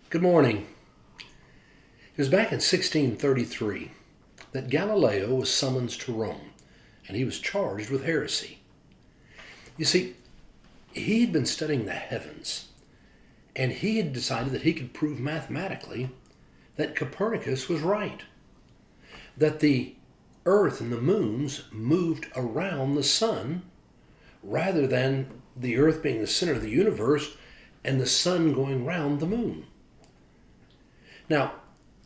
Good morning. It was back in 1633 that Galileo was summoned to Rome, and he was charged with heresy. You see, he had been studying the heavens, and he had decided that he could prove mathematically that Copernicus was right, that the earth and the moons moved around the sun rather than the earth being the center of the universe and the sun going round the moon. Now,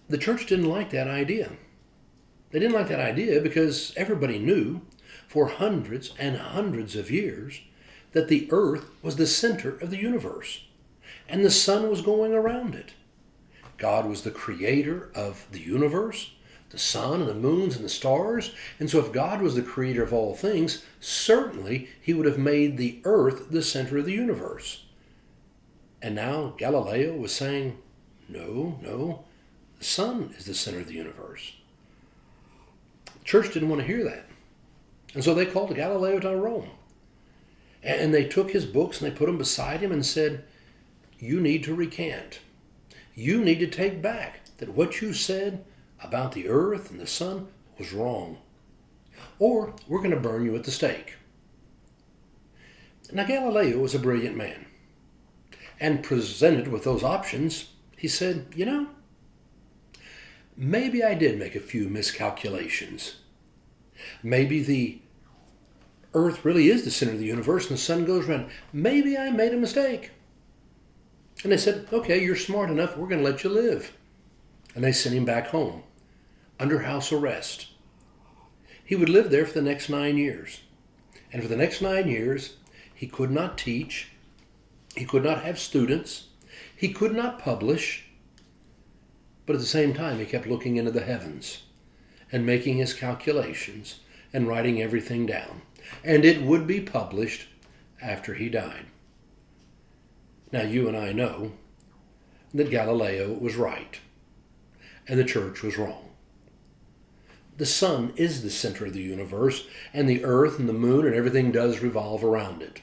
the church didn't like that idea. They didn't like that idea because everybody knew for hundreds and hundreds of years that the earth was the center of the universe and the sun was going around it. God was the creator of the universe, the sun and the moons and the stars, and so if God was the creator of all things, certainly he would have made the earth the center of the universe. And now Galileo was saying, no, the sun is the center of the universe. The church didn't want to hear that. And so they called Galileo to Rome. And they took his books and they put them beside him and said, you need to recant. You need to take back that what you said about the earth and the sun was wrong. Or we're going to burn you at the stake. Now Galileo was a brilliant man. And presented with those options, he said, maybe I did make a few miscalculations. Maybe the earth really is the center of the universe and the sun goes around. Maybe I made a mistake. And they said, okay, you're smart enough, we're going to let you live. And they sent him back home, under house arrest. He would live there for the next 9 years. And for the next 9 years, he could not teach, he could not have students, he could not publish, but at the same time he kept looking into the heavens and making his calculations and writing everything down. And it would be published after he died. Now you and I know that Galileo was right and the church was wrong. The sun is the center of the universe, and the earth and the moon and everything does revolve around it.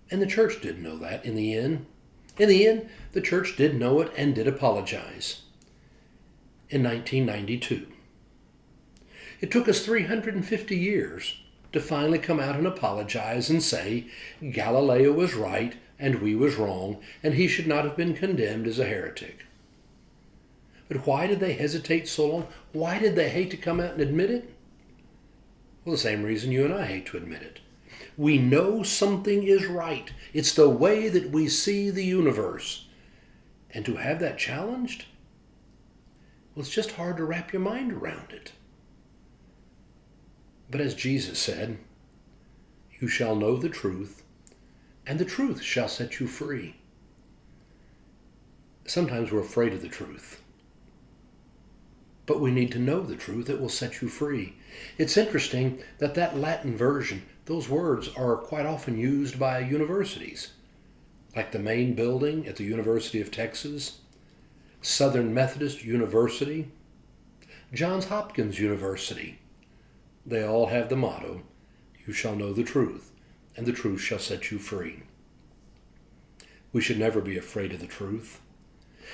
And the church did know that in the end. In the end, the church did know it and did apologize in 1992. It took us 350 years to finally come out and apologize and say Galileo was right and we was wrong and he should not have been condemned as a heretic. But why did they hesitate so long? Why did they hate to come out and admit it? Well, the same reason you and I hate to admit it. We know something is right. It's the way that we see the universe. And to have that challenged, well, it's just hard to wrap your mind around it. But as Jesus said, you shall know the truth, and the truth shall set you free. Sometimes we're afraid of the truth. But we need to know the truth. It will set you free. It's interesting that Latin version, those words are quite often used by universities, like the main building at the University of Texas, Southern Methodist University, Johns Hopkins University. They all have the motto, you shall know the truth, and the truth shall set you free. We should never be afraid of the truth.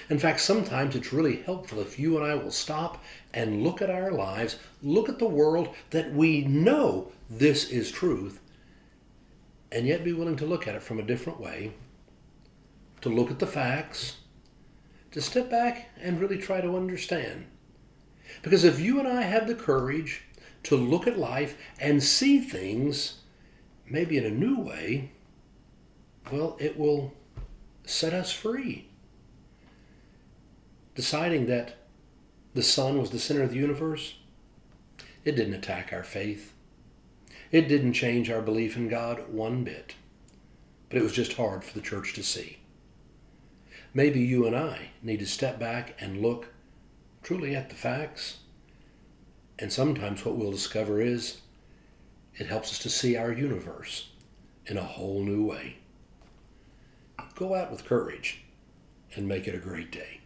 In fact, sometimes it's really helpful if you and I will stop and look at our lives, look at the world that we know this is truth, and yet be willing to look at it from a different way, to look at the facts, to step back and really try to understand. Because if you and I have the courage to look at life and see things maybe in a new way, well, it will set us free. Deciding that the sun was the center of the universe, it didn't attack our faith. It didn't change our belief in God one bit. But it was just hard for the church to see. Maybe you and I need to step back and look truly at the facts. And sometimes what we'll discover is it helps us to see our universe in a whole new way. Go out with courage and make it a great day.